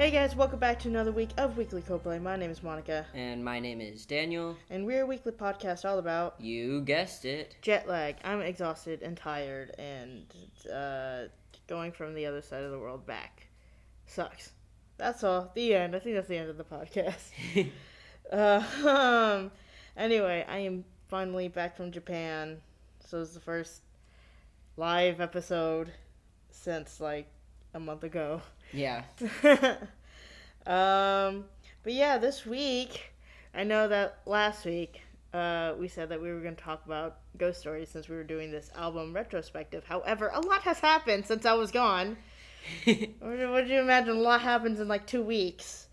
Hey guys, welcome back to another week of Weekly Coldplay. My name is Monica. And my name is Daniel. And we're a weekly podcast all about... You guessed it. Jet lag. I'm exhausted and tired and going from the other side of the world back. Sucks. That's all. The end. I think that's the end of the podcast. Anyway, I am finally back from Japan. So it's the first live episode since like a month ago. Yeah. But yeah, this week, I know that last week, we said that we were going to talk about ghost stories since we were doing this album retrospective. However, a lot has happened since I was gone. Would you imagine? A lot happens in like 2 weeks.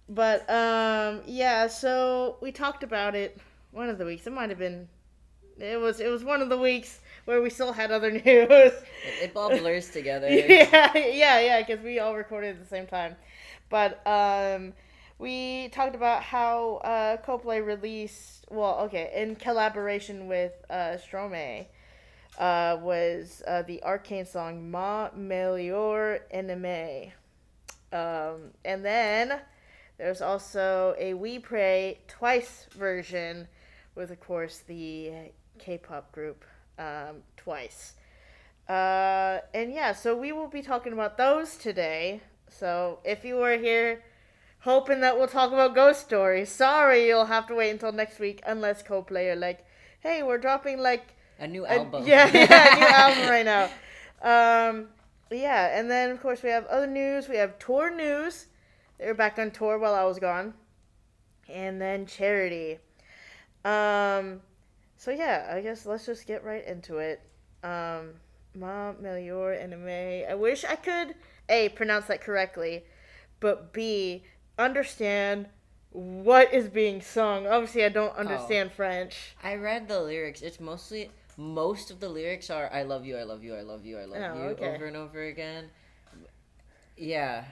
But, yeah, so we talked about it one of the weeks. It might have been, it was one of the weeks where we still had other news. It all blurs together. Yeah, because we all recorded at the same time. But we talked about how Coldplay released, in collaboration with Stromae, was the Arcane song Meilleure Ennemie. And then there's also a We Pray Twice version with, of course, the K-pop group Twice. And yeah, so we will be talking about those today. So if you were here hoping that we'll talk about ghost stories, sorry, you'll have to wait until next week unless Coldplay are like, hey, we're dropping like a new album. A new album right now. Yeah, and then of course we have other news. We have tour news. They were back on tour while I was gone. And then charity. So yeah, I guess let's just get right into it. Meilleure Ennemie. I wish I could A, pronounce that correctly, but B, understand what is being sung. Obviously, I don't understand French. I read the lyrics. It's most of the lyrics are I love you, I love you, I love you, I love you, okay. over and over again. Yeah,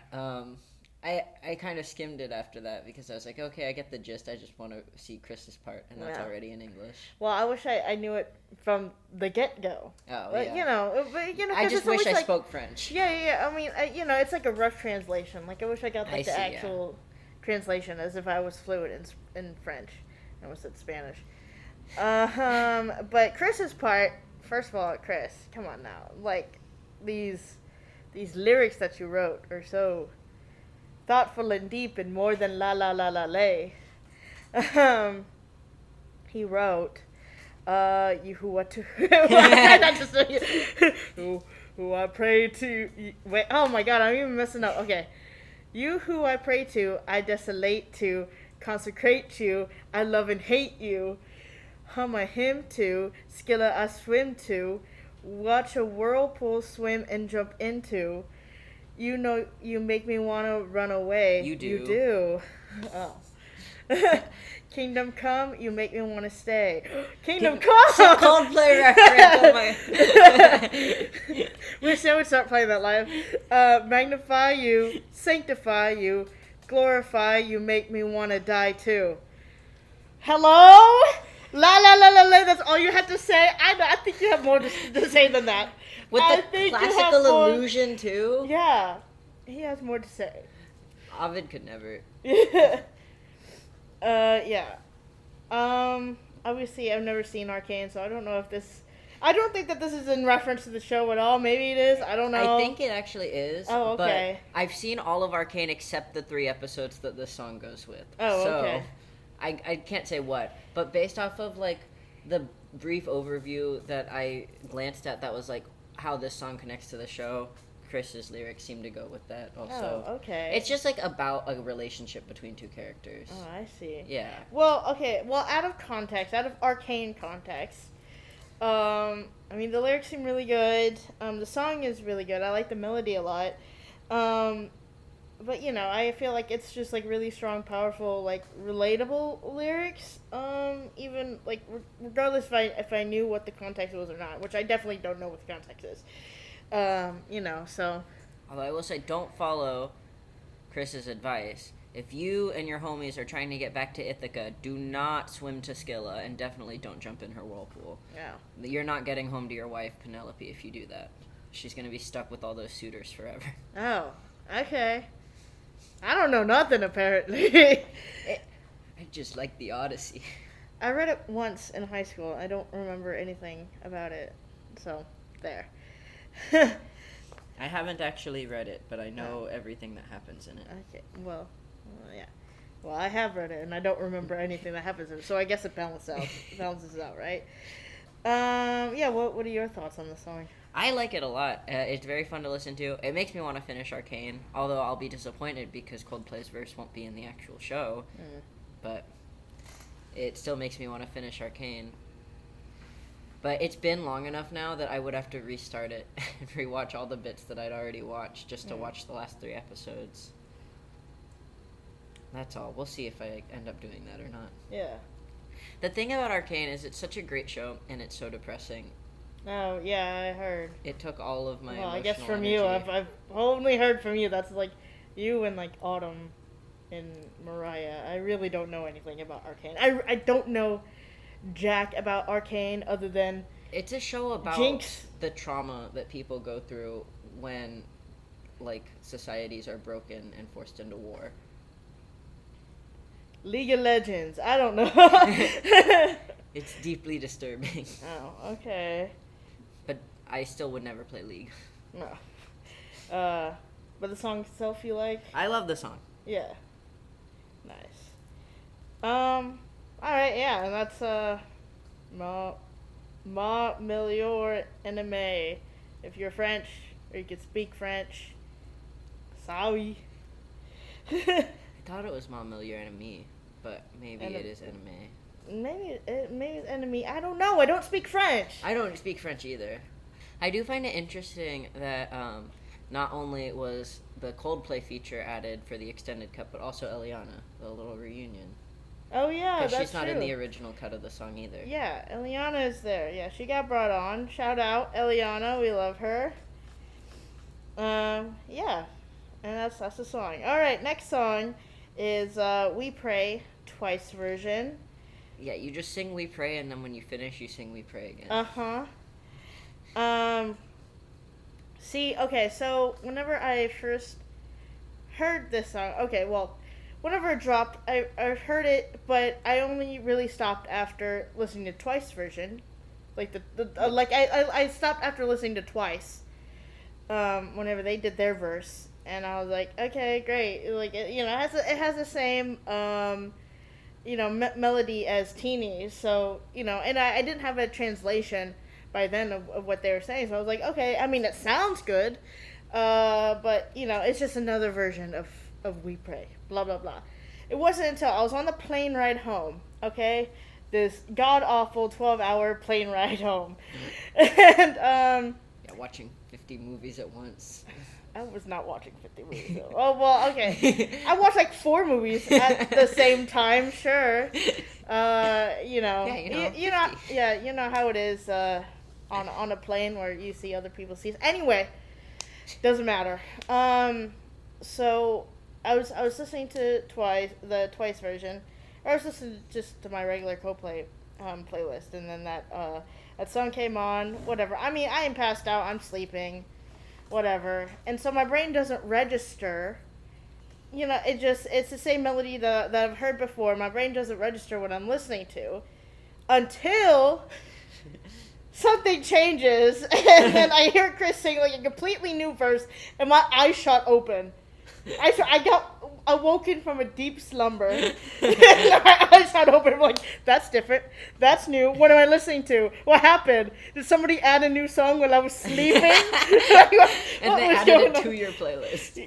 I kind of skimmed it after that because I was like, okay, I get the gist. I just want to see Chris's part, and that's already in English. Well, I wish I knew it from the get-go. Oh, but, yeah. I just wish I spoke French. Yeah. I mean, it's like a rough translation. Like, I wish I got the actual translation as if I was fluent in French. I almost said Spanish. But Chris's part, first of all, Chris, come on now. Like, these lyrics that you wrote are so thoughtful and deep and more than la la la la lay. He wrote, you who are to who I pray to. Wait, oh my God, I'm even messing up. Okay, you who I pray to, I desolate to, consecrate to, I love and hate you. Hum a hymn to, skilla I swim to, watch a whirlpool swim and jump into. You know, you make me want to run away. You do. You do. Oh. Kingdom come, you make me want to stay. Kingdom come! Coldplay reference. Oh my. Wish I would start playing that live. Magnify you, sanctify you, glorify you, make me want to die too. Hello? La la la la la. That's all you had to say. I think you have more to say than that. With the classical illusion too. Yeah, he has more to say. Ovid could never. Yeah. Obviously, I've never seen Arcane, so I don't know if this. I don't think that this is in reference to the show at all. Maybe it is. I don't know. I think it actually is. Oh, okay. But I've seen all of Arcane except the 3 episodes that this song goes with. Oh, so okay. I can't say what, but based off of like the brief overview that I glanced at, that was like how this song connects to the show. Chris's lyrics seem to go with that also. Oh, okay. It's just like about a relationship between 2 characters. Oh, I see. Yeah. Well, okay. Well, out of Arcane context, I mean, the lyrics seem really good. The song is really good. I like the melody a lot. But, I feel like it's just, like, really strong, powerful, like, relatable lyrics. Even, like, regardless if I knew what the context was or not, which I definitely don't know what the context is. So. Although I will say, don't follow Chris's advice. If you and your homies are trying to get back to Ithaca, do not swim to Scylla, and definitely don't jump in her whirlpool. Yeah. You're not getting home to your wife, Penelope, if you do that. She's going to be stuck with all those suitors forever. Oh, okay. I don't know nothing apparently. I just like the Odyssey. I read it once in high school. I don't remember anything about it. So, there. I haven't actually read it, but I know everything that happens in it. Okay, well, yeah. Well, I have read it, and I don't remember anything that happens in it, so I guess it balances out, right? Yeah, what are your thoughts on the song? I like it a lot. It's very fun to listen to. It makes me want to finish Arcane, although I'll be disappointed because Coldplay's verse won't be in the actual show. But it still makes me want to finish Arcane. But it's been long enough now that I would have to restart it and rewatch all the bits that I'd already watched just to watch the last 3 episodes. That's all. We'll see if I end up doing that or not. Yeah. The thing about Arcane is it's such a great show and it's so depressing. Oh, yeah, I heard. It took all of my Well, I guess from energy. you, I've only heard from you. That's like you and like Autumn and Mariah. I really don't know anything about Arcane. I don't know jack about Arcane other than it's a show about Jinx. The trauma that people go through when like societies are broken and forced into war. League of Legends. I don't know. It's deeply disturbing. Oh, okay. But I still would never play League. No. But the song itself you like? I love the song. Yeah. Nice. Alright, yeah, and that's, Meilleure Ennemie. If you're French, or you can speak French. Sorry. I thought it was Meilleure Ennemie, but maybe it is Ennemie. Maybe it's Ennemie. I don't know. I don't speak French. I don't speak French either. I do find it interesting that not only was the Coldplay feature added for the extended cut, but also Eliana, the little reunion. Oh yeah, that's true. She's not in the original cut of the song either. Yeah, Eliana is there. Yeah, she got brought on. Shout out, Eliana. We love her. Yeah, and that's the song. All right, next song is "We Pray" Twice version. Yeah, you just sing "We Pray" and then when you finish, you sing "We Pray" again. See, okay, so whenever I first heard this song, whenever it dropped, I heard it, but I only really stopped after listening to Twice version. Like I stopped after listening to Twice. Whenever they did their verse, and I was like, okay, great. Like it has the same melody as Teenies. So and I didn't have a translation by then of what they were saying. So I was like, okay. I mean, it sounds good, but it's just another version of "We Pray." Blah blah blah. It wasn't until I was on the plane ride home. Okay, this god awful 12-hour plane ride home, and yeah, watching 50 movies at once. I was not watching 50 movies. Though. Oh well, okay. I watched like 4 movies at the same time. Sure, Yeah, you know how it is on a plane where you see other people's seats. Anyway, doesn't matter. So I was listening to the Twice version. I was listening just to my regular Coldplay playlist, and then that song came on. Whatever. I mean, I am passed out. I'm sleeping. Whatever. And so my brain doesn't register. It's the same melody that I've heard before. My brain doesn't register what I'm listening to until something changes, and then I hear Chris sing like a completely new verse, and my eyes shot open. I got awoken from a deep slumber. My eyes shot open. I'm like, that's different. That's new. What am I listening to? What happened? Did somebody add a new song while I was sleeping? And they added it to your playlist.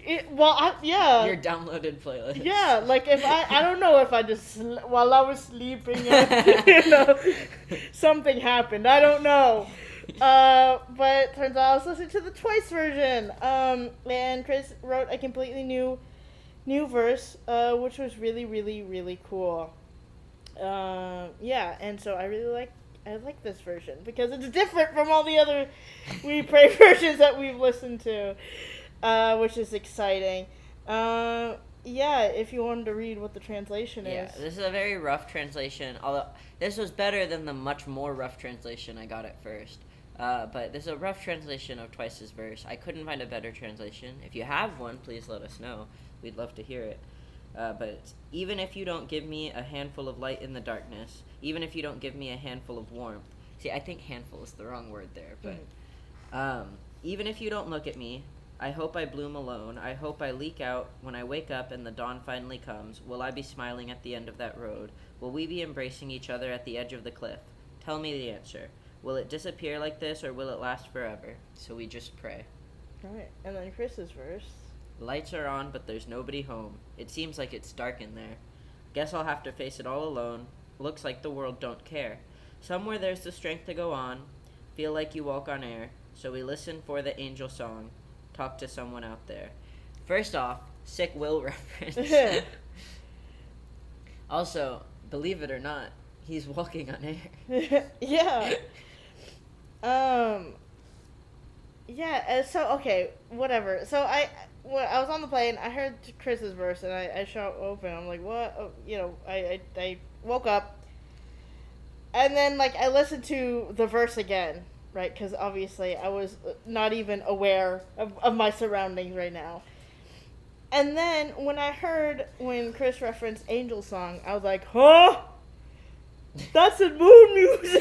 Yeah. Your downloaded playlist. Yeah, like if I don't know if I just while I was sleeping, something happened. I don't know. But turns out I was listening to the Twice version. And Chris wrote a completely new verse, which was really, really, really cool. Yeah, and so I like this version because it's different from all the other We Pray versions that we've listened to, which is exciting. Yeah, if you wanted to read what the translation is. Yeah, this is a very rough translation, although this was better than the much more rough translation I got at first. But this is a rough translation of Twice's verse. I couldn't find a better translation. If you have one, please let us know. we'd love to hear it. But it's, even if you don't give me a handful of light in the darkness, even if you don't give me a handful of warmth. See, I think handful is the wrong word there, but even if you don't look at me, I hope I bloom alone. I hope I leak out when I wake up and the dawn finally comes. Will I be smiling at the end of that road? Will we be embracing each other at the edge of the cliff? Tell me the answer. Will it disappear like this, or will it last forever? So we just pray. All right, and then Chris's verse. Lights are on, but there's nobody home. It seems like it's dark in there. Guess I'll have to face it all alone. Looks like the world don't care. Somewhere there's the strength to go on. Feel like you walk on air. So we listen for the angel song. Talk to someone out there. First off, sick Will reference. Also, believe it or not, he's walking on air. Yeah. Yeah, so, okay, whatever. So, I was on the plane, I heard Chris's verse, and I shut open. I'm like, what? Oh, you know, I woke up, and then, like, I listened to the verse again, right? Because, obviously, I was not even aware of my surroundings right now. And then, when Chris referenced Angel Song, I was like, huh? That's in moon music!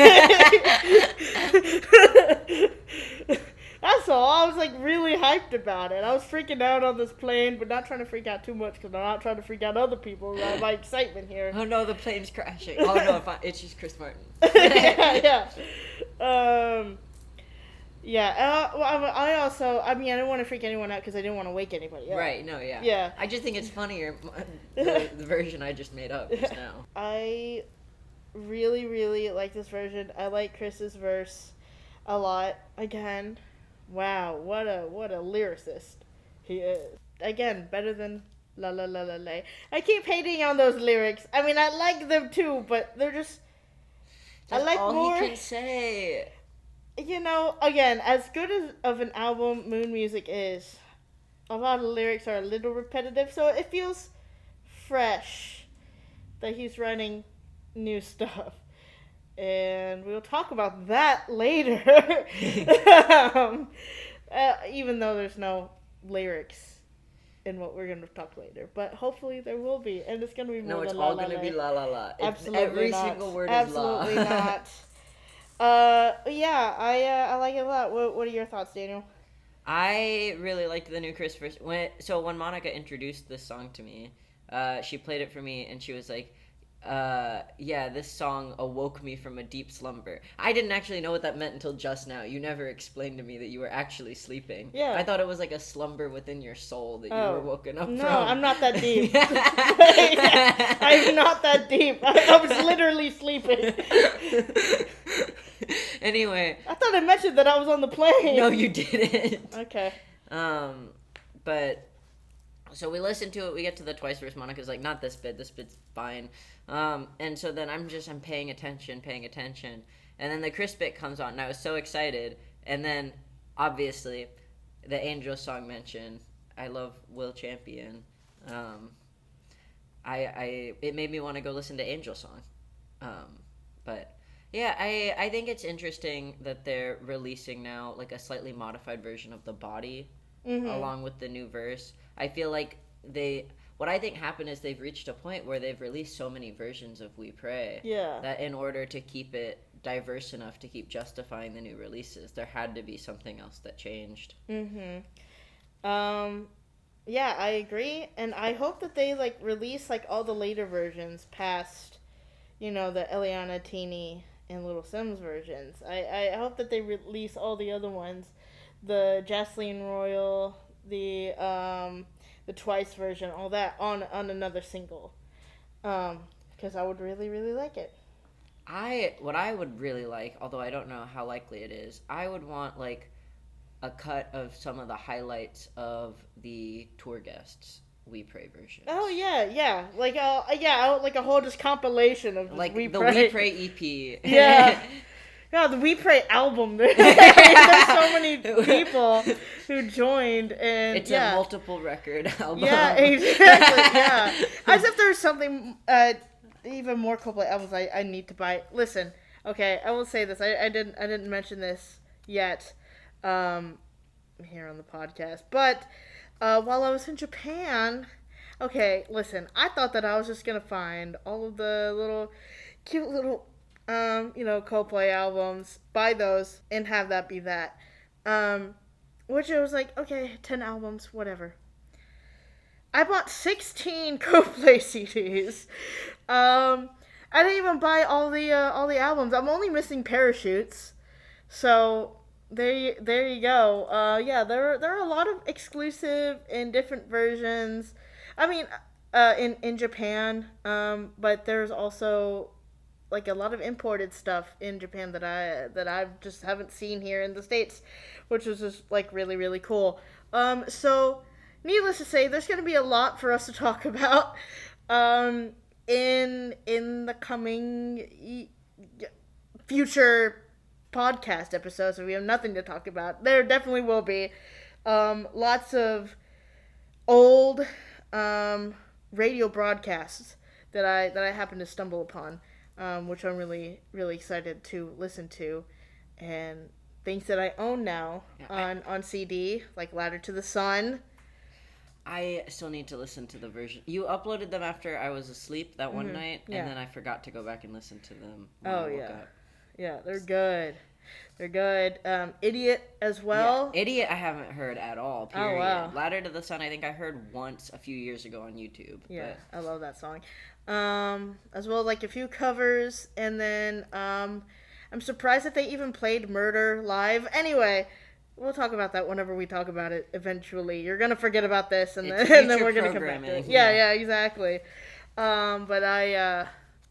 That's all. I was, like, really hyped about it. I was freaking out on this plane, but not trying to freak out too much, because I'm not trying to freak out other people about my excitement here. Oh, no, the plane's crashing. Oh, no, it's just Chris Martin. Yeah. Well, I didn't want to freak anyone out, because I didn't want to wake anybody up. Right, no, yeah. Yeah. I just think it's funnier, the version I just made up just now. I really, really like this version. I like Chris's verse a lot. Again, wow, what a lyricist he is. Again, better than la la la la la. I keep hating on those lyrics. I mean, I like them too, but they're just. That's I like all more. He can say. You know, again, as good of an album Moon Music is, a lot of the lyrics are a little repetitive, so it feels fresh that he's writing new stuff. And we'll talk about that later. Even though there's no lyrics in what we're going to talk later. But hopefully there will be. And it's going to be more No, it's la, all la, going to la. be la la la. Absolutely every not. single word Absolutely is la. Absolutely not. Yeah, I like it a lot. What are your thoughts, Daniel? I really liked the new Chris verse. When Monica introduced this song to me, she played it for me, and she was like, yeah, this song awoke me from a deep slumber. I didn't actually know what that meant until just now. You never explained to me that you were actually sleeping. Yeah. I thought it was like a slumber within your soul that you were woken up from. No, I'm not that deep. I'm not that deep. I was literally sleeping. Anyway. I thought I mentioned that I was on the plane. No, you didn't. Okay. But... So we listen to it, we get to the twice verse, Monica's like, not this bit's fine. And so then I'm paying attention. And then the Chris bit comes on, and I was so excited. And then, obviously, the Angel song mentioned, I love Will Champion. It made me want to go listen to Angel song. But, yeah, I think it's interesting that they're releasing now, like, a slightly modified version of The Body, along with the new verse. I feel like what I think happened is they've reached a point where they've released so many versions of We Pray that in order to keep it diverse enough to keep justifying the new releases, there had to be something else that changed. Yeah, I agree, and I hope that they like release like all the later versions past, the Eliana Teeny and Little Sims versions. I hope that they release all the other ones, the Jocelyn Royal, the Twice version, all that on another single, because I would really, really like it. What I would really like, although I don't know how likely it is, I would want like a cut of some of the highlights of the tour guests We Pray version. Oh yeah, like like a whole just compilation of just like We the Pray. We Pray EP. Yeah. Yeah, the We Pray album. There's so many people who joined, and it's a multiple record album. Yeah, exactly. Yeah, as if there's something even more Coldplay albums I need to buy. Listen, okay, I will say this. I didn't mention this yet, here on the podcast, but while I was in Japan, Okay, listen. I thought that I was just gonna find all of the little cute little Coldplay albums, buy those, and have that be that. Um, which it was like, okay, 10 albums, whatever. I bought 16 Coldplay CDs. I didn't even buy all the albums. I'm only missing Parachutes. So there you go. Yeah, there are a lot of exclusive and different versions. I mean, in Japan, but there's also like a lot of imported stuff in Japan that I just haven't seen here in the States, which was just like really really cool. So needless to say, there's going to be a lot for us to talk about in the coming future podcast episodes. So we have nothing to talk about. There definitely will be lots of old radio broadcasts that I happen to stumble upon, which I'm really really excited to listen to, and things that I own now on CD, like Ladder to the Sun. I still need to listen to the version. You uploaded them after I was asleep that one night, and then I forgot to go back and listen to them when I woke up. Yeah, they're good. They're good. Idiot as well. Yeah, Idiot I haven't heard at all, period. Oh, wow. Ladder to the Sun I think I heard once a few years ago on YouTube. Yeah, I love that song. As well as like a few covers, and then I'm surprised that they even played Murder live. Anyway, we'll talk about that whenever we talk about it eventually. You're going to forget about this, and then we're going to come back to it. Yeah, exactly. But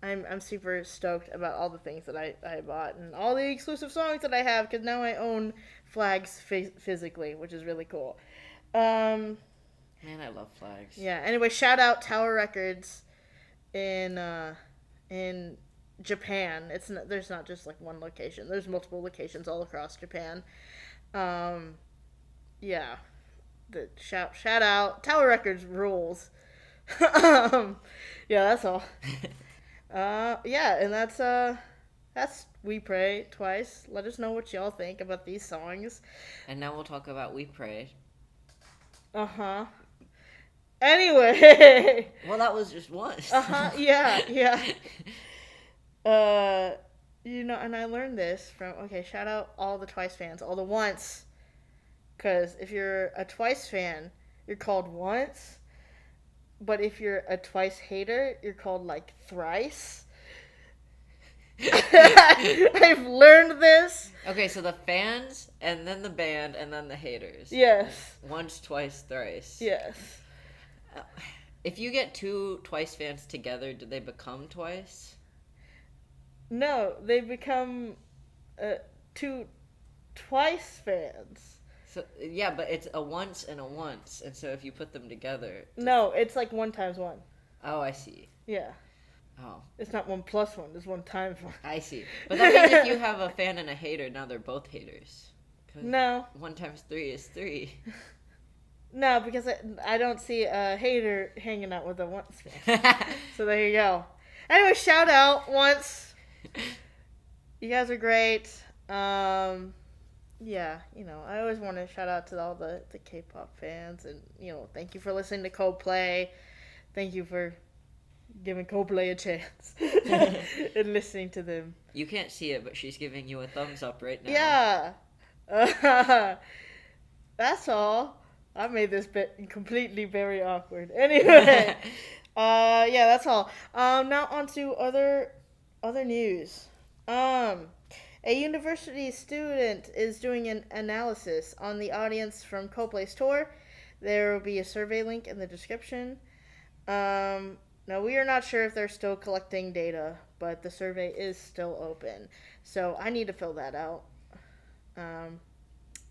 I'm super stoked about all the things that I bought and all the exclusive songs that I have, because now I own Flags physically, which is really cool. Man, I love Flags. Yeah. Anyway, shout out Tower Records in Japan. There's not just like one location. There's multiple locations all across Japan. Yeah. The shout out Tower Records rules. Yeah, that's all. Yeah, and that's We Pray Twice. Let us know what y'all think about these songs. And now we'll talk about We Pray. Anyway. Well, that was just once. Yeah. And I learned this from, shout out all the Twice fans, all the Once. Because if you're a Twice fan, you're called Once. But if you're a Twice hater, you're called like Thrice. I've learned this. Okay, so the fans, and then the band, and then the haters. Yes. Once, twice, thrice. Yes. If you get two Twice fans together, do they become Twice? No, they become two Twice fans. So yeah, but it's a once and a once, and so if you put them together... No, it's like 1 times 1. Oh, I see. Yeah. Oh. It's not 1 plus 1, it's 1 times 1. I see. But that means if you have a fan and a hater, now they're both haters. No. 1 times 3 is 3. No, because I don't see a hater hanging out with a Once fan. So there you go. Anyway, shout out Once. You guys are great. Yeah, I always want to shout out to all the K-pop fans, and, thank you for listening to Coldplay. Thank you for giving Coldplay a chance and listening to them. You can't see it, but she's giving you a thumbs up right now. Yeah. That's all. I made this bit completely very awkward. Anyway, yeah, that's all. Now on to other news. A university student is doing an analysis on the audience from Coldplay's tour. There will be a survey link in the description. Now, we are not sure if they're still collecting data, but the survey is still open. So I need to fill that out.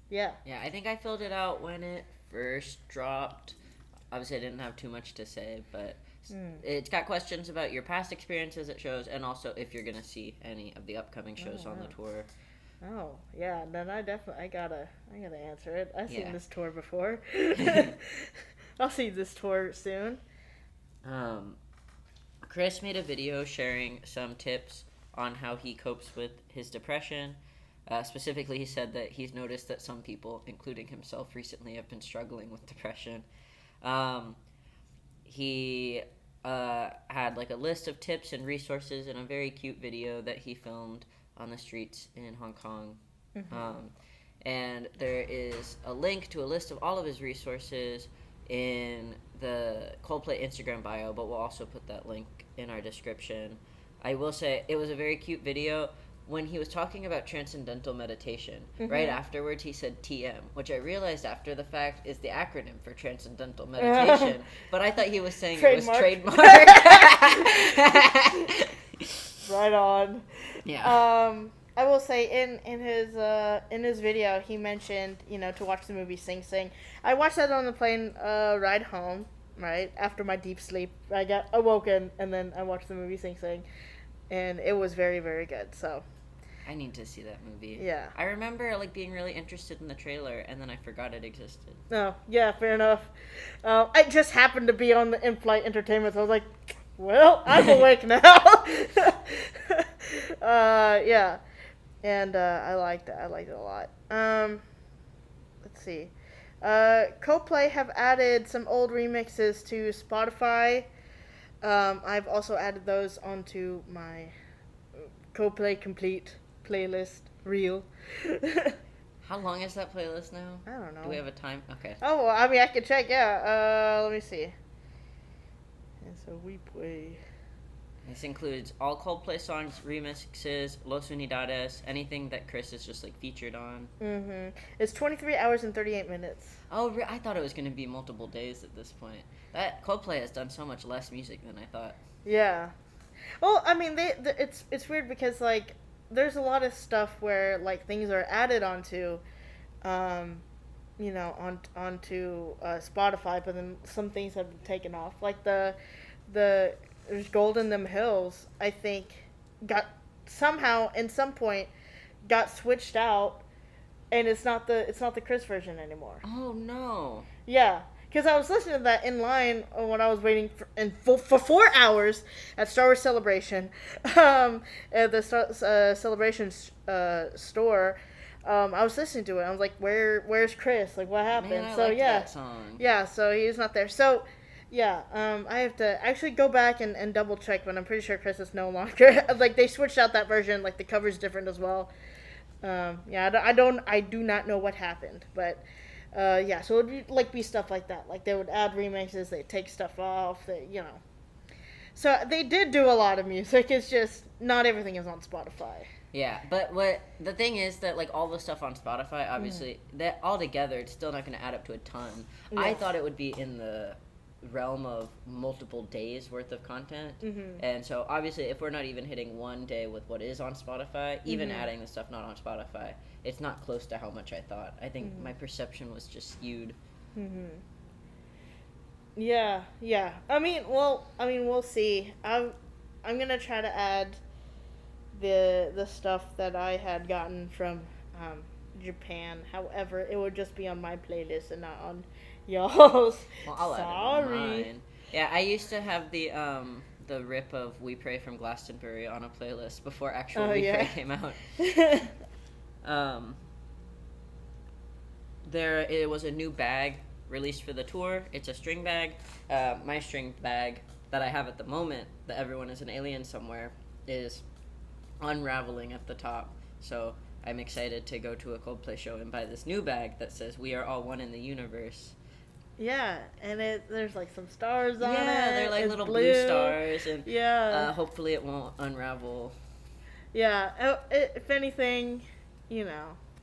Yeah. Yeah, I think I filled it out when it first dropped. Obviously, I didn't have too much to say, but it's got questions about your past experiences at shows, and also if you're gonna see any of the upcoming shows on the tour. Oh yeah, then I gotta answer it. I've seen this tour before. I'll see this tour soon. Chris made a video sharing some tips on how he copes with his depression. Specifically, he said that he's noticed that some people, including himself, recently have been struggling with depression. he had like a list of tips and resources in a very cute video that he filmed on the streets in Hong Kong. And there is a link to a list of all of his resources in the Coldplay Instagram bio, but we'll also put that link in our description. I will say it was a very cute video. When he was talking about transcendental meditation, right afterwards he said TM, which I realized after the fact is the acronym for transcendental meditation. But I thought he was saying it was trademark. Right on. Yeah. I will say in his video he mentioned, to watch the movie Sing Sing. I watched that on the plane ride home, right after my deep sleep. I got awoken and then I watched the movie Sing Sing, and it was very, very good. So I need to see that movie. Yeah. I remember being really interested in the trailer, and then I forgot it existed. Oh, yeah, fair enough. I just happened to be on the in-flight entertainment, so I was like, well, I'm awake now. Yeah. And I liked it. I liked it a lot. Let's see. Coldplay have added some old remixes to Spotify. I've also added those onto my Coldplay Complete playlist reel. How long is that playlist now? I don't know. Do we have a time? Okay. Oh, well, I mean, I could check, yeah. Let me see. And so we play. This includes all Coldplay songs, remixes, Los Unidades, anything that Chris is just featured on. It's 23 hours and 38 minutes. Oh, I thought it was going to be multiple days at this point. That Coldplay has done so much less music than I thought. Yeah. Well, I mean, it's weird because there's a lot of stuff where things are added onto, onto Spotify, but then some things have been taken off. Like there's Gold in Them Hills, I think, got somehow in some point got switched out, and it's not the Chris version anymore. Oh no. Yeah. Because I was listening to that in line when I was waiting for 4 hours at Star Wars Celebration, at the Celebration store. I was listening to it. I was like, "Where's Chris? What happened?" Man, I so liked yeah, that song. Yeah. So he's not there. So yeah, I have to actually go back and double check, but I'm pretty sure Chris is no longer. They switched out that version. The cover's different as well. Yeah, I do not know what happened, but. Yeah, so it would be stuff like that. They would add remixes, they take stuff off, So they did do a lot of music. It's just not everything is on Spotify. Yeah, but the thing is that all the stuff on Spotify, obviously, that all together, it's still not going to add up to a ton. Yeah. I thought it would be in the realm of multiple days worth of content, and so obviously, if we're not even hitting one day with what is on Spotify, even adding the stuff not on Spotify, it's not close to how much I thought. I think my perception was just skewed. Yeah. I mean, we'll see. I'm gonna try to add the stuff that I had gotten from Japan. However, it would just be on my playlist and not on y'all's. Well, I'll add it on mine. Yeah, I used to have the rip of We Pray from Glastonbury on a playlist before actual We Pray came out. It was a new bag released for the tour. It's a string bag. My string bag that I have at the moment, that everyone is an alien somewhere, is unraveling at the top. So I'm excited to go to a Coldplay show and buy this new bag that says "We are all one in the universe." Yeah, and there's some stars on it. Yeah, they're it's little blue stars, and yeah. Hopefully it won't unravel. Yeah, if anything,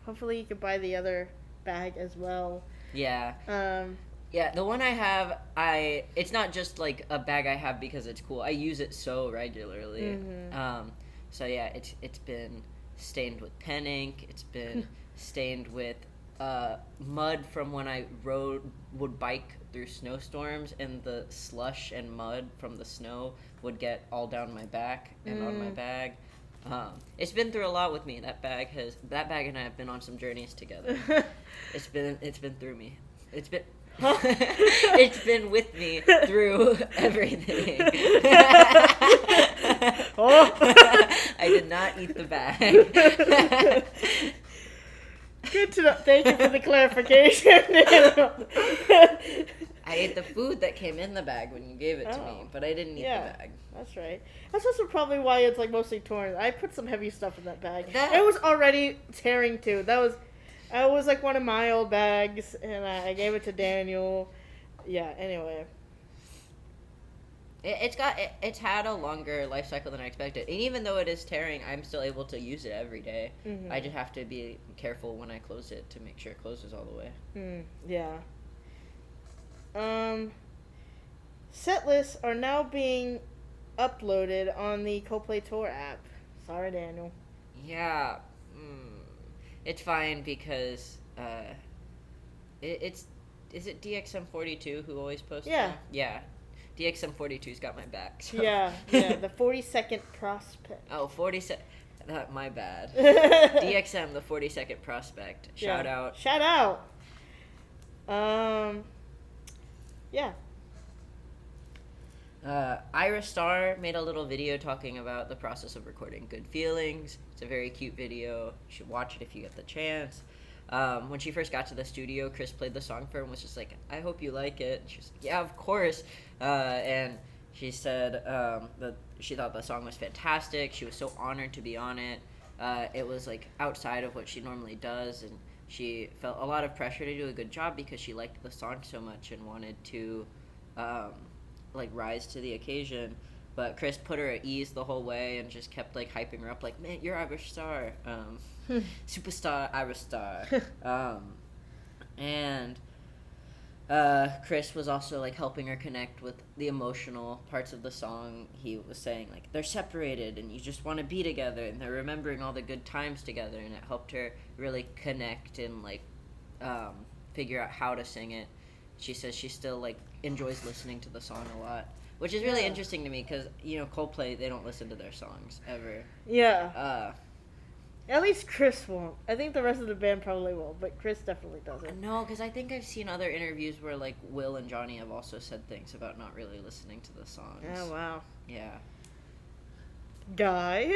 hopefully you could buy the other bag as well. Yeah. Yeah, the one I have, it's not just a bag I have because it's cool. I use it so regularly. So yeah, it's been stained with pen ink. It's been stained with mud from when I would bike through snowstorms, and the slush and mud from the snow would get all down my back and on my bag. It's been through a lot with me. That bag and I have been on some journeys together. It's been through me. It's been it's been with me through everything. I did not eat the bag. Good to know. Thank you for the clarification. I ate the food that came in the bag when you gave it to me, but I didn't eat the bag. That's right. That's also probably why it's like mostly torn. I put some heavy stuff in that bag. It was already tearing too. That was like one of my old bags, and I gave it to Daniel. Yeah. Anyway. It's had a longer life cycle than I expected, and even though it is tearing, I'm still able to use it every day. Mm-hmm. I just have to be careful when I close it to make sure it closes all the way. Yeah. Set lists are now being uploaded on the Coldplay Tour app. Sorry, Daniel. Yeah. It's fine because is it DXM42 who always posts? Yeah. Them? Yeah. DXM42's got my back. So. Yeah, the 42nd prospect. Oh, 42nd. My bad. DXM, the 42nd prospect. Shout out. Shout out. Yeah. Iris Starr made a little video talking about the process of recording Good Feelings. It's a very cute video. You should watch it if you get the chance. When she first got to the studio, Chris played the song for her and was just like, I hope you like it. And she was like, yeah, of course. And she said that she thought the song was fantastic. She was so honored to be on it. It was like outside of what she normally does, and she felt a lot of pressure to do a good job because she liked the song so much and wanted to like rise to the occasion. But Chris put her at ease the whole way and just kept like hyping her up, like, man, you're Irish Star, superstar Irish Star. And Chris was also like helping her connect with the emotional parts of the song. He was saying like they're separated and you just want to be together, and they're remembering all the good times together, and it helped her really connect and like figure out how to sing it. She says she still like enjoys listening to the song a lot, which is really interesting to me because, you know, Coldplay, they don't listen to their songs ever. Yeah. At least Chris won't. I think the rest of the band probably will, but Chris definitely doesn't. No, because I think I've seen other interviews where, like, Will and Johnny have also said things about not really listening to the songs. Oh, wow. Yeah. Guy.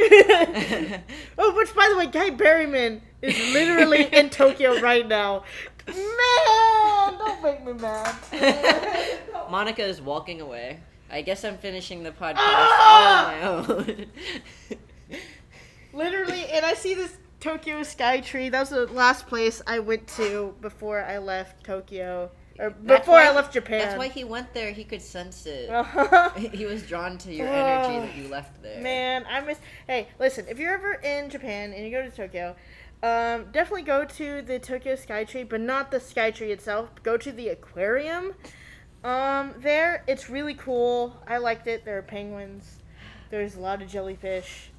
Oh, which, by the way, Guy Berryman is literally in Tokyo right now. Man, don't make me mad. Monica is walking away. I guess I'm finishing the podcast all on my own. Literally, and I see this Tokyo sky tree. That was the last place I went to before I left Tokyo. Or before I left Japan. That's why he went there. He could sense it. He was drawn to your energy that you left there. Man, I miss... Hey, listen, if you're ever in Japan and you go to Tokyo, definitely go to the Tokyo sky tree, but not the sky tree itself. Go to the aquarium. There, it's really cool. I liked it. There are penguins. There's a lot of jellyfish.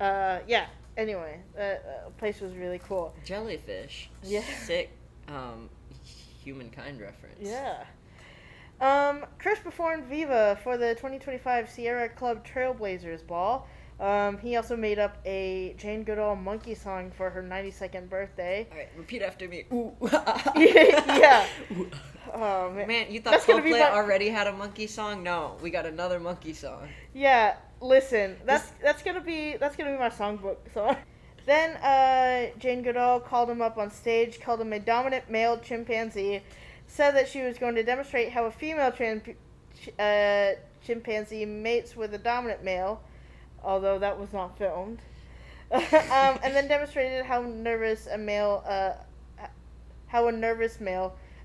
Yeah. Anyway, the place was really cool. Jellyfish. Yeah. Sick. Humankind reference. Yeah. Chris performed Viva for the 2025 Sierra Club Trailblazers Ball. He also made up a Jane Goodall monkey song for her 92nd birthday. All right, repeat after me. Ooh. Yeah. Oh, man, you thought Coldplay already had a monkey song? No, we got another monkey song. Yeah. Listen, that's gonna be my songbook song. Then Jane Goodall called him up on stage, called him a dominant male chimpanzee, said that she was going to demonstrate how a female chimpanzee mates with a dominant male, although that was not filmed, and then demonstrated how a nervous male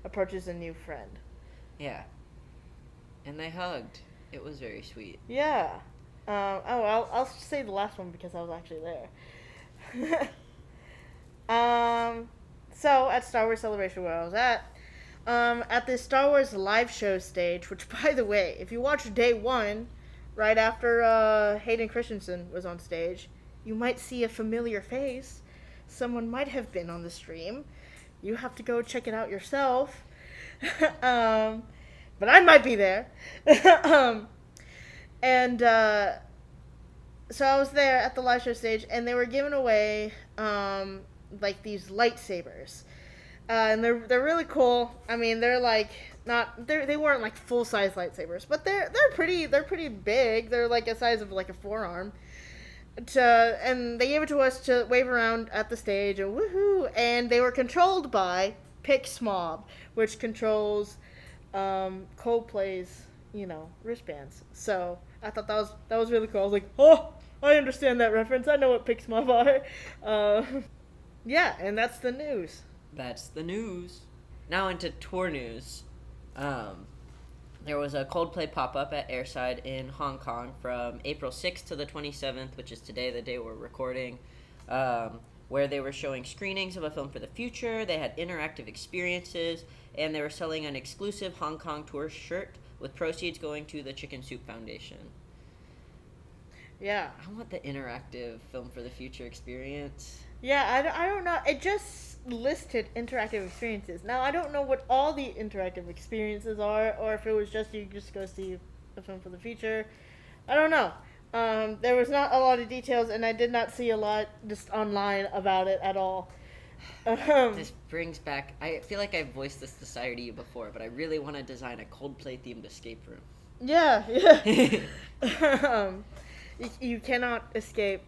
approaches a new friend. Yeah. And they hugged. It was very sweet. Yeah. I'll say the last one because I was actually there. So at Star Wars Celebration where I was at the Star Wars live show stage, which by the way, if you watch day one, right after Hayden Christensen was on stage, you might see a familiar face. Someone might have been on the stream. You have to go check it out yourself. But I might be there. And so I was there at the live show stage, and they were giving away like these lightsabers, and they're really cool. I mean, they're like they weren't like full size lightsabers, but they're pretty big. They're like a size of like a forearm. And they gave it to us to wave around at the stage and woohoo! And they were controlled by Pixmob, which controls Coldplay's, wristbands. So I thought that was really cool. I was like, oh, I understand that reference. I know what picks my bar. Yeah, and that's the news. That's the news. Now into tour news. Um, there was a Coldplay pop-up at Airside in Hong Kong from April 6th to the 27th, which is today, the day we're recording, where they were showing screenings of a film for the future. They had interactive experiences, and they were selling an exclusive Hong Kong tour shirt with proceeds going to the Chicken Soup Foundation. Yeah. I want the interactive film for the future experience. Yeah, I don't know. It just listed interactive experiences. Now, I don't know what all the interactive experiences are, or if it was just you just go see a film for the future. I don't know. There was not a lot of details, and I did not see a lot just online about it at all. This brings back... I feel like I've voiced this desire to you before, but I really want to design a Coldplay-themed escape room. Yeah, yeah. You cannot escape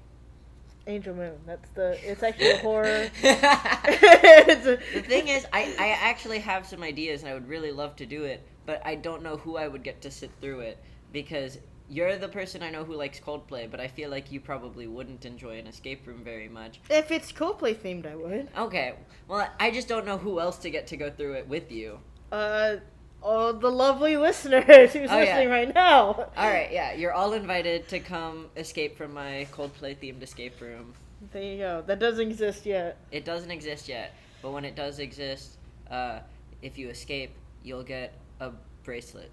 Angel Moon. It's actually a horror. The thing is, I actually have some ideas, and I would really love to do it, but I don't know who I would get to sit through it, because you're the person I know who likes Coldplay, but I feel like you probably wouldn't enjoy an escape room very much. If it's Coldplay themed, I would. Okay, well, I just don't know who else to get to go through it with you. All the lovely listeners who's listening right now. All right, yeah, you're all invited to come escape from my Coldplay-themed escape room. There you go. That doesn't exist yet. It doesn't exist yet, but when it does exist, if you escape, you'll get a bracelet.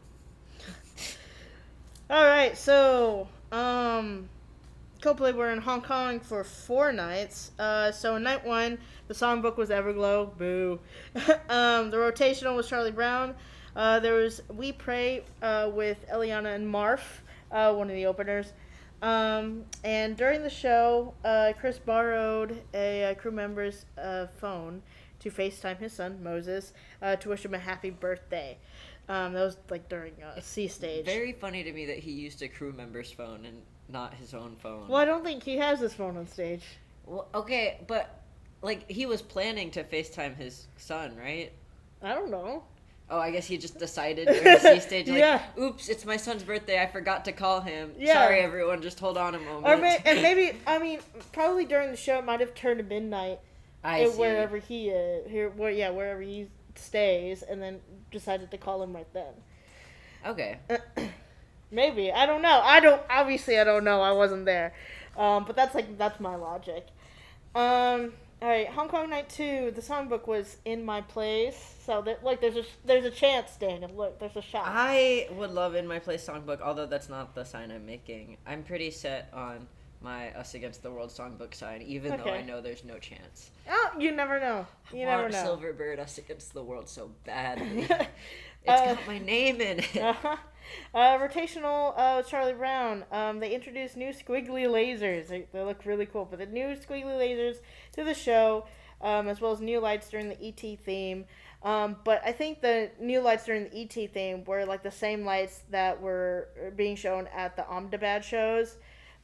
All right, so Coldplay were in Hong Kong for 4 nights. So in night 1, the songbook was Everglow. Boo. The rotational was Charlie Brown. There was We Pray with Eliana and Marf, one of the openers. And during the show, Chris borrowed a crew member's phone to FaceTime his son, Moses, to wish him a happy birthday. That was like during a C stage. Very funny to me that he used a crew member's phone and not his own phone. Well, I don't think he has his phone on stage. Well, okay, but like he was planning to FaceTime his son, right? I don't know. Oh, I guess he just decided during the C stage, like, yeah. Oops, it's my son's birthday. I forgot to call him. Yeah. Sorry, everyone. Just hold on a moment. And maybe, probably during the show, it might have turned to midnight. I see. Wherever he is, wherever he stays, and then decided to call him right then. Okay. Maybe. I don't know. I don't know. I wasn't there. But that's my logic. Alright, Hong Kong Night 2, the songbook was In My Place. So there's a chance, Daniel. Look, there's a shot. I would love In My Place songbook, although that's not the sign I'm making. I'm pretty set on my Us Against the World songbook sign, even though I know there's no chance. Oh, you never know. You never know. Silverbird Us Against the World so badly. It's got my name in it. Uh-huh. Rotational Charlie Brown. They introduced new squiggly lasers. They look really cool. But the new squiggly lasers to the show, as well as new lights during the ET theme. But I think the new lights during the ET theme were like the same lights that were being shown at the Ahmedabad shows.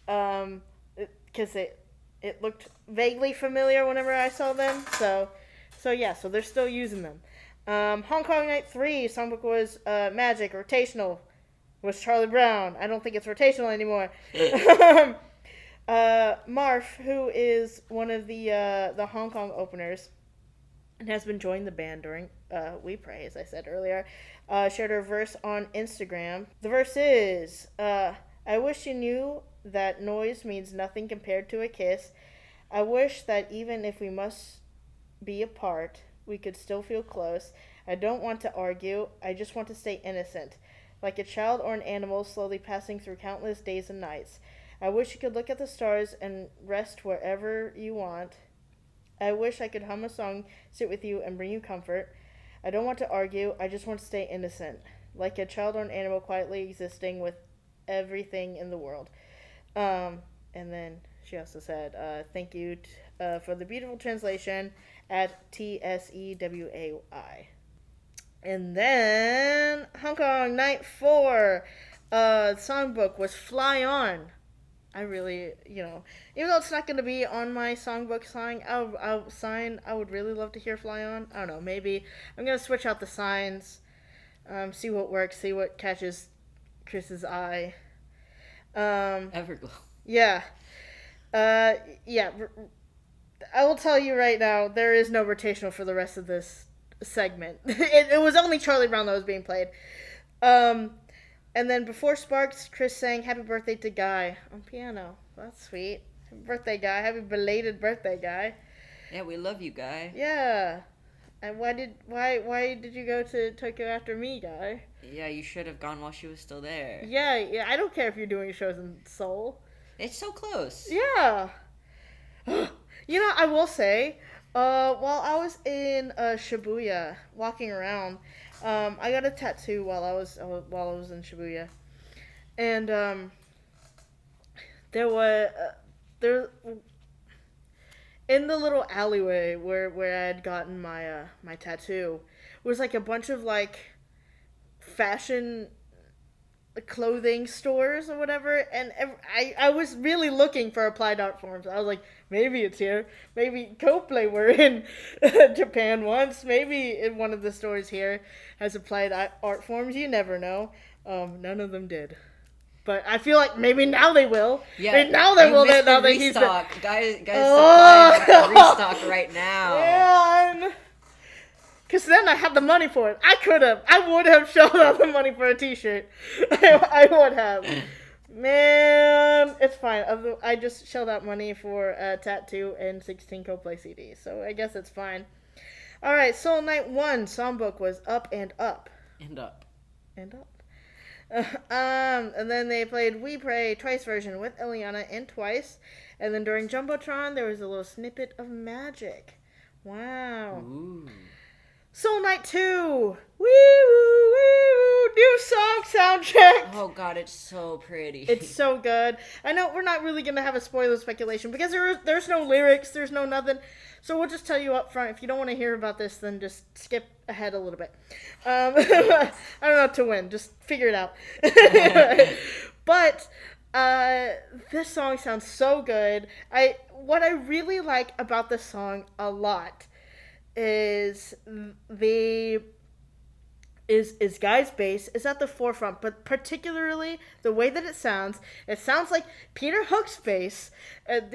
Because it looked vaguely familiar whenever I saw them. So they're still using them. Hong Kong Night 3, songbook was Magic. Rotational was Charlie Brown. I don't think it's rotational anymore. Marf, who is one of the Hong Kong openers and has been joining the band during We Pray, as I said earlier, shared her verse on Instagram. The verse is, I wish you knew that noise means nothing compared to a kiss. I wish that even if we must be apart, we could still feel close. I don't want to argue. I just want to stay innocent, like a child or an animal slowly passing through countless days and nights. I wish you could look at the stars and rest wherever you want. I wish I could hum a song, sit with you, and bring you comfort. I don't want to argue. I just want to stay innocent, like a child or an animal quietly existing with everything in the world. And then she also said, thank you for the beautiful translation at TSEWAY. And then Hong Kong Night 4, songbook was Fly On. I really, even though it's not going to be on my songbook sign, I would really love to hear Fly On. I don't know, maybe I'm going to switch out the signs See what works. See what catches Chris's eye. Everglow. Yeah. Uh, yeah. I will tell you right now, there is no rotational for the rest of this segment. It was only Charlie Brown that was being played. And then before Sparks, Chris sang "Happy Birthday" to Guy on piano. That's sweet. Happy birthday, Guy. Happy belated birthday, Guy. Yeah, we love you, Guy. Yeah. And why did you go to Tokyo after me, Guy? Yeah, you should have gone while she was still there. Yeah. I don't care if you're doing shows in Seoul. It's so close. Yeah. I will say, while I was in Shibuya, walking around, I got a tattoo while I was in Shibuya, and there in the little alleyway where I had gotten my tattoo was like a bunch of like fashion clothing stores or whatever, and I was really looking for applied art forms. I was like, maybe it's here, maybe Coldplay were in Japan once, maybe in one of the stores here has applied art forms. You never know. None of them did, but I feel like maybe now they will. Yeah, maybe now they will. Now that he's guys, supplying restock right now. Man. Because then I had the money for it. I would have shelled out the money for a t-shirt. I would have. Man, it's fine. I just shelled out money for a tattoo and 16 Coldplay CDs. So I guess it's fine. All right, so night 1 songbook was Up and Up. And Up. And Up. And then they played We Pray Twice version with Eliana and Twice. And then during Jumbotron, there was a little snippet of Magic. Wow. Ooh. Soul Night 2! Woo, woo, woo! New song soundtrack! Oh god, it's so pretty. It's so good. I know we're not really going to have a spoiler speculation because there's no lyrics, there's no nothing. So we'll just tell you up front, if you don't want to hear about this, then just skip ahead a little bit. I don't know to win, just figure it out. But this song sounds so good. What I really like about this song a lot is Guy's bass is at the forefront, but particularly the way that it sounds like Peter Hook's bass,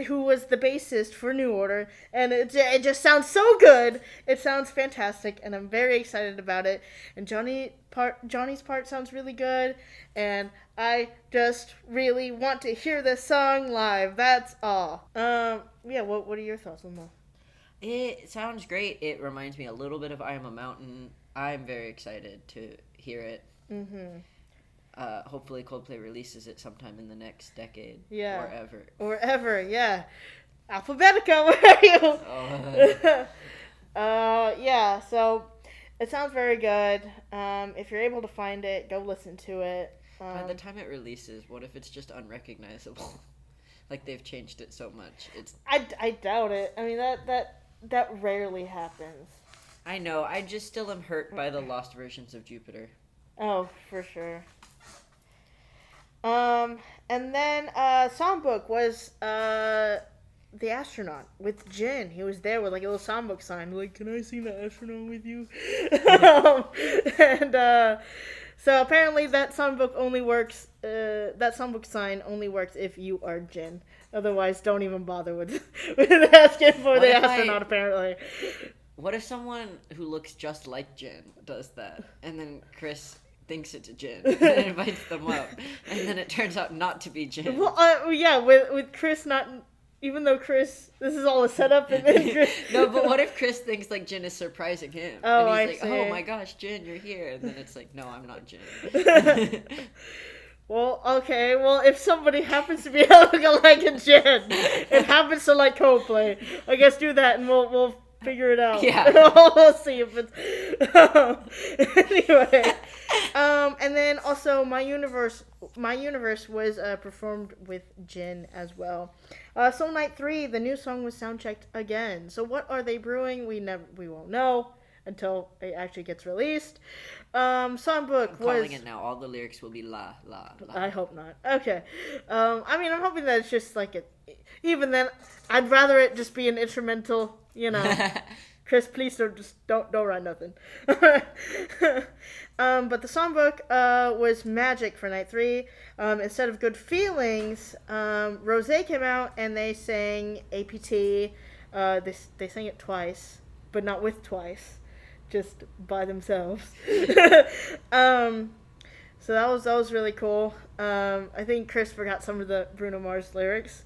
who was the bassist for New Order, and it just sounds so good. It sounds fantastic, and I'm very excited about it. And Johnny's part sounds really good, and I just really want to hear this song live. That's all. Yeah. What are your thoughts on that? It sounds great. It reminds me a little bit of I Am a Mountain. I'm very excited to hear it. Mm-hmm. Hopefully Coldplay releases it sometime in the next decade. Yeah. Or ever, yeah. Alphabetica, where are you? Yeah, so it sounds very good. If you're able to find it, go listen to it. By the time it releases, what if it's just unrecognizable? Like they've changed it so much. I doubt it. I mean, that rarely happens. I know. I just still am hurt by the lost versions of Jupiter. Oh, for sure. And then songbook was the astronaut with Jin. He was there with like a little songbook sign, like, "Can I sing the astronaut with you?" And so apparently that songbook only works. That songbook sign only works if you are Jin. Otherwise, don't even bother with asking for the astronaut. Apparently. What if someone who looks just like Jin does that, and then Chris thinks it's Jin and invites them up, and then it turns out not to be Jin? Well, yeah, with Chris not. Even though Chris, this is all a setup, and then Chris... No, but what if Chris thinks like Jin is surprising him? Oh, and he's I like, see. "Oh my gosh, Jin, you're here," and then it's like, "No, I'm not Jin." Well, okay. Well, if somebody happens to be able to like a Jin, it happens to like Coldplay, I guess do that, and we'll figure it out. Yeah. We'll see if it's... Anyway. And then also My Universe was performed with Jin as well. So Night 3, the new song was soundchecked again. So what are they brewing? We won't know until it actually gets released. Songbook I'm calling it now. All the lyrics will be la la la. I hope not. Okay. I mean, I'm hoping that it's just like even then, I'd rather it just be an instrumental, Chris, please don't write nothing. But the songbook was Magic for night 3. Instead of Good Feelings, Rose came out and they sang APT. They sang it twice, but not with twice, just by themselves. So that was really cool. I think Chris forgot some of the Bruno Mars lyrics.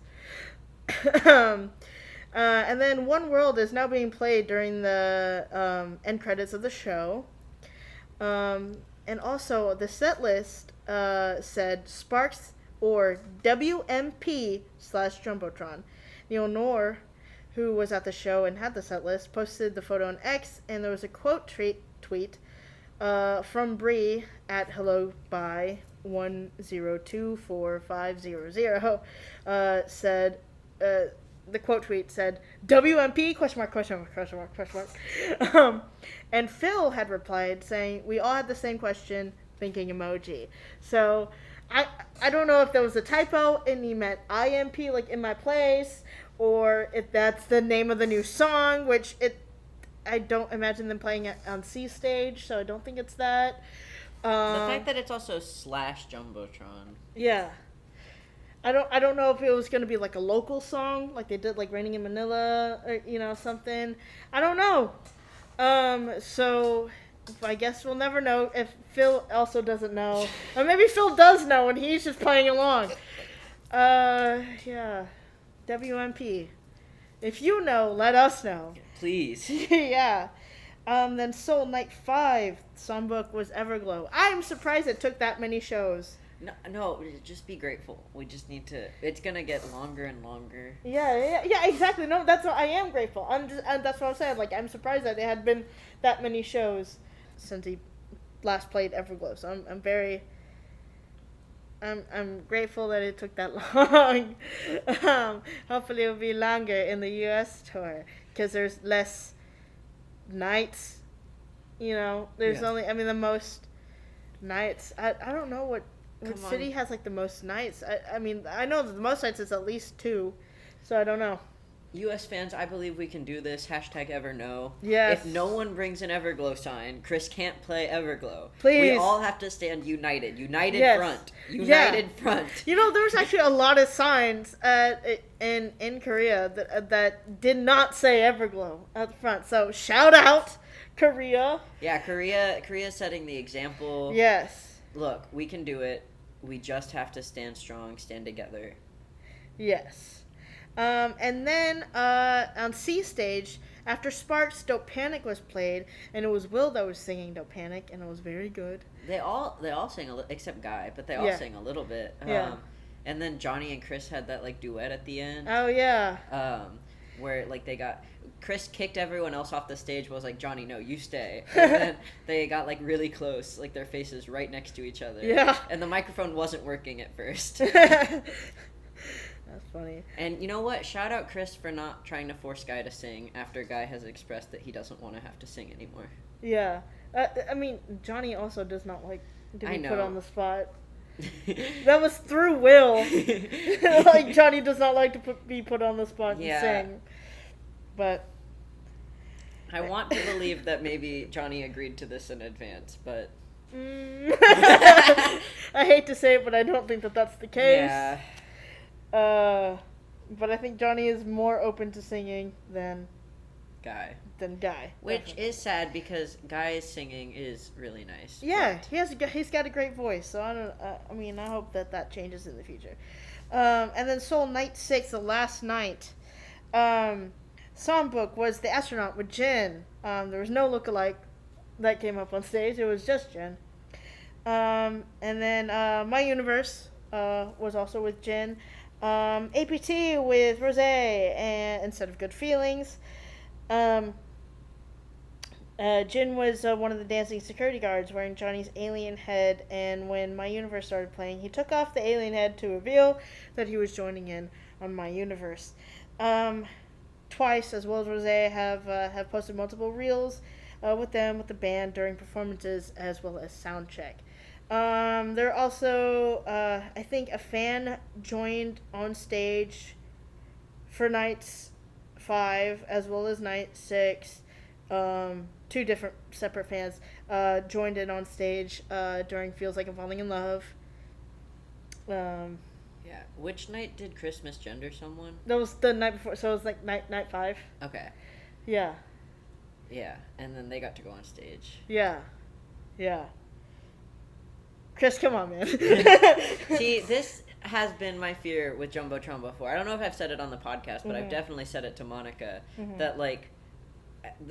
And then One World is now being played during the end credits of the show. And also, the set list said Sparks or WMP/Jumbotron. Neil Noor, who was at the show and had the set list, posted the photo on X, and there was a quote tweet from Bree at hello by 1024500 said the quote tweet said WMP ? And Phil had replied saying we all had the same question, thinking emoji. So I don't know if there was a typo and he meant IMP, like in my place, or if that's the name of the new song, which I don't imagine them playing it on C stage, so I don't think it's that. The fact that it's also /Jumbotron. Yeah. I don't know if it was going to be like a local song, like they did like Raining in Manila, or, something. I don't know. So I guess we'll never know if Phil also doesn't know. Or maybe Phil does know and he's just playing along. Yeah. WMP. If you know, let us know. Please. Yeah. Then Soul Night 5 songbook was Everglow. I'm surprised it took that many shows. No, just be grateful. We just need to. It's gonna get longer and longer. Yeah, exactly. No, that's what I am grateful. That's what I'm saying. Like, I'm surprised that it had been that many shows since he last played Everglow. So I'm grateful that it took that long. Hopefully it'll be longer in the U.S. tour because there's less nights. There's only the most nights. I don't know what city has like the most nights. I know that the most nights is at least 2, so I don't know. U.S. fans, I believe we can do this. #EverKnow. Yes. If no one brings an Everglow sign, Chris can't play Everglow. Please. We all have to stand united. United yes. front. United front. There was actually a lot of signs in Korea that did not say Everglow at the front. So shout out Korea. Yeah, Korea's setting the example. Yes. Look, we can do it. We just have to stand strong, stand together. Yes. And then on C stage, after Sparks, Don't Panic was played, and it was Will that was singing Don't Panic, and it was very good. They all sang a little, except Guy, but they all sang a little bit. Yeah. And then Johnny and Chris had that like duet at the end. Oh yeah. Where like Chris kicked everyone else off the stage, but was like, Johnny, no, you stay. And then they got like really close, like their faces right next to each other. Yeah. And the microphone wasn't working at first. That's funny. And you know what? Shout out Chris for not trying to force Guy to sing after Guy has expressed that he doesn't want to have to sing anymore. Yeah. Johnny also does not like to be put on the spot. That was through Will. Like, Johnny does not like to be put on the spot and sing. But I want to believe that maybe Johnny agreed to this in advance, but I hate to say it, but I don't think that that's the case. Yeah. But I think Johnny is more open to singing than Guy. Which definitely. Is sad because Guy's singing is really nice. Yeah, he's got a great voice. So I hope that changes in the future. And then Soul Night 6, the last night. Songbook was The Astronaut with Jin. There was no lookalike that came up on stage. It was just Jin. And then My Universe was also with Jin. APT with Rose and instead of Good Feelings. Jin was one of the dancing security guards wearing Johnny's alien head, and when My Universe started playing, he took off the alien head to reveal that he was joining in on My Universe. Twice, as well as Rose, have posted multiple reels with the band during performances as well as sound check. There are also, I think, a fan joined on stage for nights 5 as well as night 6. Two different separate fans joined in on stage during Feels Like I'm Falling in Love. Yeah. Which night did Chris misgender someone? That was the night before, so it was like night 5. Okay. Yeah. Yeah, and then they got to go on stage. Yeah. Chris, come on, man. See, this has been my fear with Jumbotron before. I don't know if I've said it on the podcast, but I've definitely said it to Monica, that, like,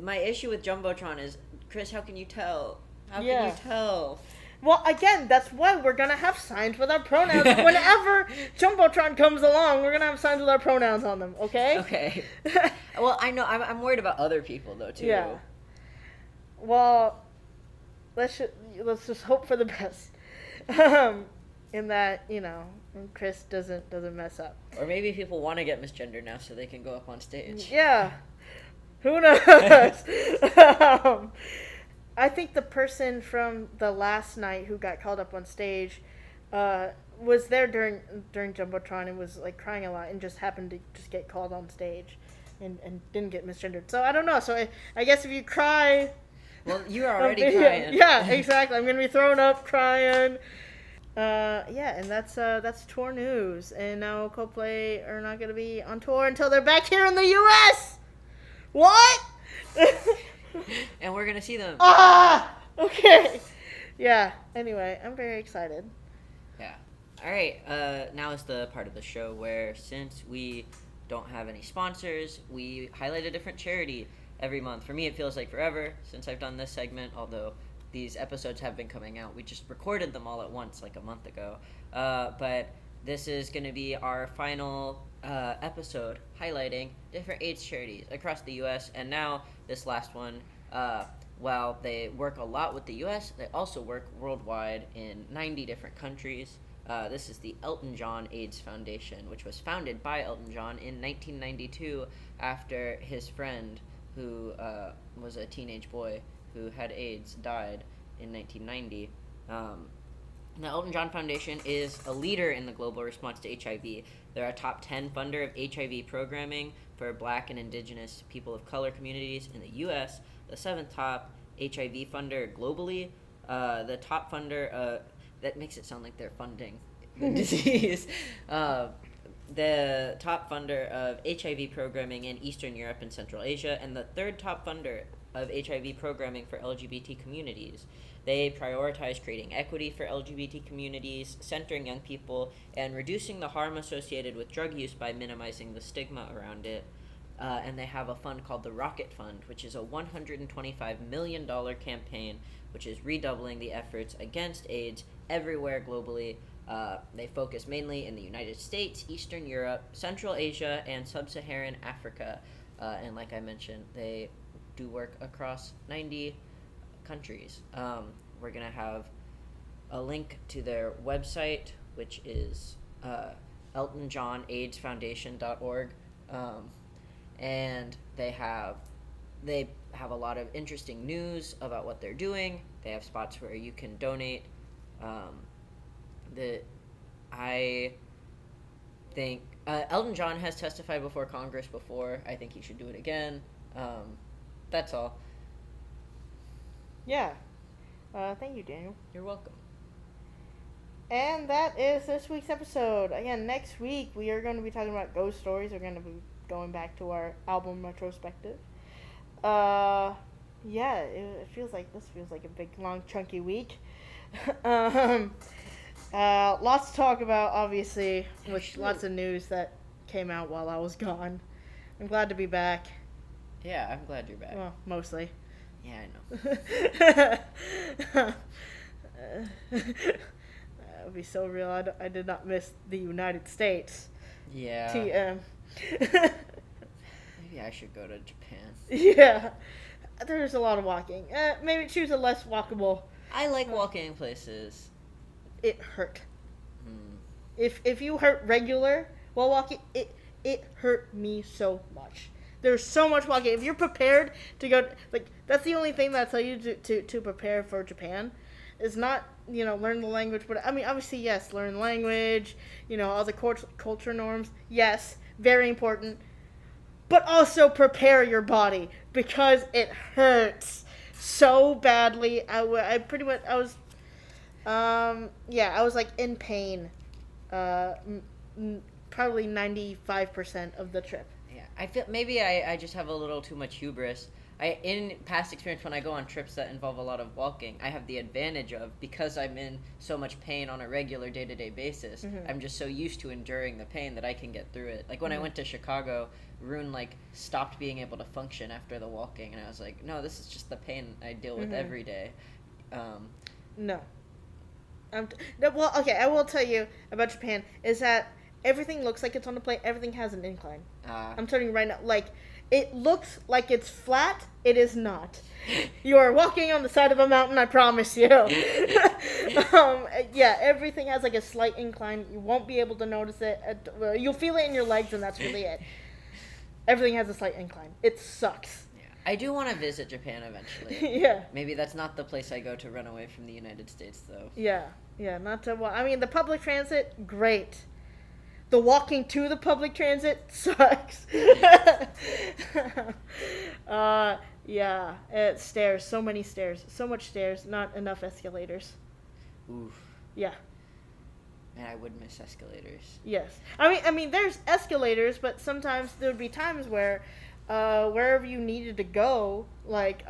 my issue with Jumbotron is, Chris, how can you tell? How can you tell? Well, again, that's why we're going to have signs with our pronouns. Whenever Jumbotron comes along, we're going to have signs with our pronouns on them, okay? Okay. Well, I know. I'm worried about other people, though, too. Yeah. Well, let's just hope for the best. In that, Chris doesn't mess up. Or maybe people want to get misgendered now so they can go up on stage. Yeah. Who knows? I think the person from the last night who got called up on stage was there during Jumbotron and was like crying a lot and just happened to just get called on stage and didn't get misgendered. So I don't know. So I guess if you cry... Well, you are already crying. Yeah, exactly. I'm going to be thrown up crying. And that's tour news. And now Coldplay are not going to be on tour until they're back here in the U.S. What? And we're going to see them. Okay. Yeah, anyway, I'm very excited. Yeah. All right, now is the part of the show where, since we don't have any sponsors, we highlight a different charity every month. For me, it feels like forever since I've done this segment, although these episodes have been coming out. We just recorded them all at once like a month ago. But this is going to be our final episode highlighting different AIDS charities across the U.S. And now, this last one, while they work a lot with the U.S., they also work worldwide in 90 different countries. This is the Elton John AIDS Foundation, which was founded by Elton John in 1992 after his friend, who was a teenage boy who had AIDS, died in 1990. The Elton John Foundation is a leader in the global response to HIV. They're a top 10 funder of HIV programming for Black and Indigenous people of color communities in the U.S., the 7th top HIV funder globally, the top funder, that makes it sound like they're funding the disease, the top funder of HIV programming in Eastern Europe and Central Asia, and the 3rd top funder of HIV programming for LGBT communities. They prioritize creating equity for LGBT communities, centering young people, and reducing the harm associated with drug use by minimizing the stigma around it. And they have a fund called the Rocket Fund, which is a $125 million campaign, which is redoubling the efforts against AIDS everywhere globally. They focus mainly in the United States, Eastern Europe, Central Asia, and Sub-Saharan Africa. And like I mentioned, they do work across 90 countries. We're going to have a link to their website, which is eltonjohnaidsfoundation.org. And they have a lot of interesting news about what they're doing. They have spots where you can donate. I think Elton John has testified before Congress before. I think he should do it again. That's all. Yeah. Thank you, Daniel. You're welcome. And that is this week's episode. Again, next week we are going to be talking about ghost stories. We're going to be going back to our album retrospective. Yeah, it feels like a big, long, chunky week. Lots to talk about, obviously, with lots of news that came out while I was gone. I'm glad to be back. Yeah, I'm glad you're back. Well, mostly. Yeah, I know. That would be so real. I did not miss the United States. Yeah. TM. Maybe I should go to Japan. Yeah. There's a lot of walking. Maybe choose a less walkable. I like walking places. It hurt. If you hurt regular while walking, it hurt me so much. There's so much walking. If you're prepared to go, that's the only thing that I tell you to prepare for Japan. Is not, learn the language, but I mean, obviously, yes, learn the language, all the culture norms, yes, very important. but also prepare your body because it hurts so badly. I pretty much, I was like in pain, probably 95% of the trip. Yeah, I feel maybe I just have a little too much hubris. In past experience, when I go on trips that involve a lot of walking, I have the advantage of, because I'm in so much pain on a regular day-to-day basis, I'm just so used to enduring the pain that I can get through it. Like when I went to Chicago, Rune like stopped being able to function after the walking, and I was like, no, this is just the pain I deal with every day. No. Well, okay, I will tell you about Japan, is that everything looks like it's on the plane. Everything has an incline. I'm telling you right now, like, it looks like it's flat. It is not. You are walking on the side of a mountain, I promise you. Yeah, everything has like a slight incline. You won't be able to notice it. You'll feel it in your legs, and that's really it. Everything has a slight incline. It sucks. Yeah. I do want to visit Japan eventually. Yeah. Maybe that's not the place I go to run away from the United States, though. Yeah, not to... Well, I mean, the public transit, great. The walking to the public transit sucks. Yeah, stairs, so many stairs, so much stairs, not enough escalators. Oof. Yeah. Man, I would miss escalators. Yes. I mean, there's escalators, but sometimes there would be times where, wherever you needed to go, like,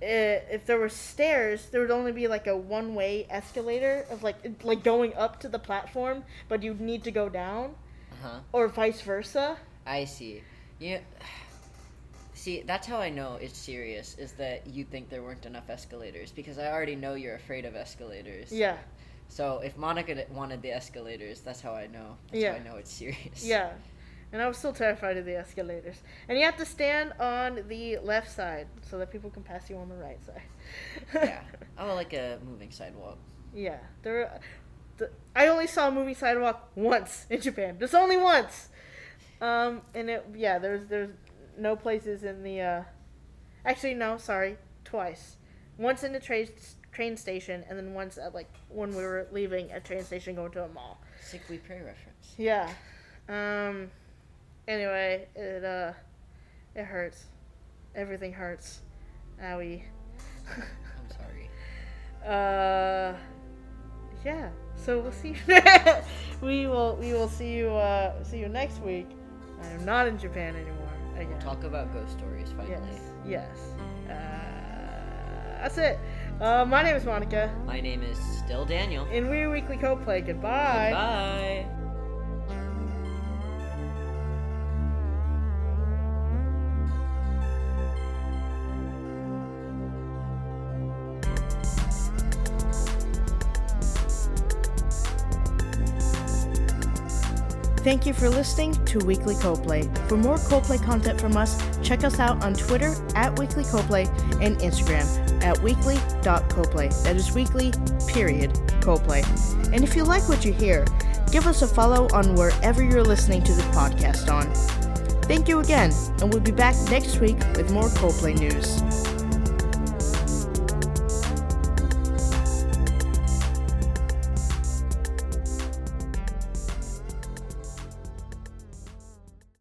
if there were stairs, there would only be like a one-way escalator of like going up to the platform, but you'd need to go down, or vice versa. I see. Yeah. See, that's how I know it's serious, is that you think there weren't enough escalators, because I already know you're afraid of escalators. Yeah. So if Monica wanted the escalators, that's how I know. That's how I know it's serious. Yeah. And I was still terrified of the escalators. And you have to stand on the left side so that people can pass you on the right side. Yeah. Oh, like a moving sidewalk. Yeah. I only saw a moving sidewalk once in Japan. Just only once. And there's no places in the, actually, no, sorry, twice. Once in the train station, and then once at, like, when we were leaving a train station going to a mall. Sick We Pray reference. Yeah. Anyway, it hurts. Everything hurts. Owie. I'm sorry. Yeah. So we'll see. We will see you next week. I am not in Japan anymore. Again. We'll talk about ghost stories finally. Yes. That's it. My name is Monica. My name is still Daniel. And we're Weekly Coldplay. Goodbye. Bye. Thank you for listening to Weekly Coldplay. For more Coldplay content from us, check us out on Twitter at Weekly Coldplay and Instagram at weekly.coldplay. That is weekly, Coldplay. And if you like what you hear, give us a follow on wherever you're listening to this podcast on. Thank you again, and we'll be back next week with more Coldplay news.